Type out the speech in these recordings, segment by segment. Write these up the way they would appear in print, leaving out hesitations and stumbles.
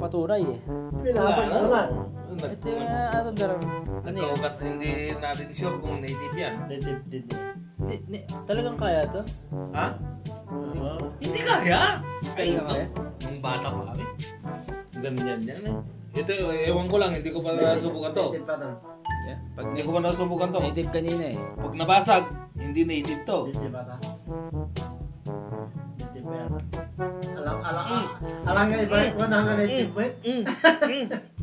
patunay eh. Pinasag mo na. Ito yung ano darang. Ano yun? Nagkaugat, hindi natin sure kung native yan. Native. Talagang kaya to? Ha? Hindi kaya. Ay, kaya? Nung bata pa kami. Ganyan yan eh. Ito, ewan ko lang, hindi ko pa nasubukan to. Native pa to. Yeah. Hindi ko pa nasubukan to. Native kanina eh. Pag nabasag, hindi native to. Native pa to. Native pa yan. Alam nga iba, wala nga native ba?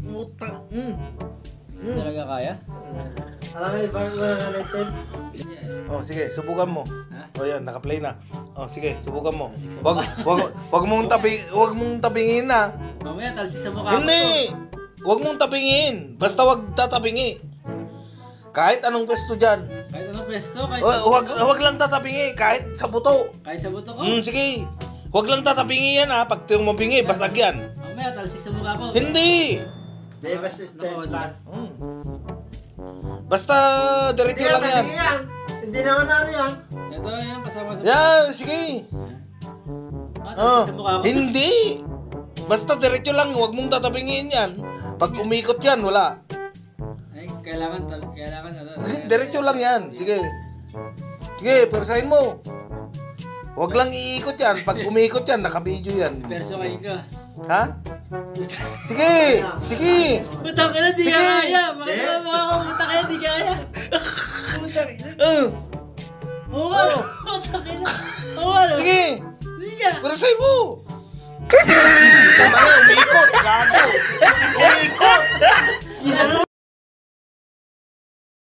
Utang. Talaga kaya? Alam nga iba, wala nga native. Oh, sige, subukan mo. Ha? Oh, yan, naka-play na. Oh, sige, subukan mo. Wag mong tabingin na. Mamaya talsis sa mukha ko to. Hindi. Wag mong tabingin. Basta wag tatabingi. Kahit anong pwesto diyan. Kahit anong pwesto, kahit Wag lang tatabingi kahit sa buto. kahit sa buto ko. Sige. Wag lang tatabingi yan ha. Pag tuyong mabingi, basag yan. Mamaya talsis sa mukha ko. Hindi. Davis is dead plan. Basta diretso lang yan. Hindi naman ano yan. Ito yan, kasama sa Yeah, sige. talsis sa mukha ko. Hindi. Basta diretso lang, wag mong tatabingin yan. Pag umikot yan, wala. Ay, kailangan ano. Diretso lang yan. Sige. Sige, persahin mo. Wag lang iikot yan. Pag umikot yan, naka-video yan. Perso kayo ka. Ha? Sige! Sige! Butang ka na, di Sige. kaya. Bakit naman mukha ko? Butang ka na, di kaya. Butang ka na. Oo nga. Butang ka na. Oo nga. Sige! Hindi ka. Persahin mo! Tama na, umikot! Gago! Umikot!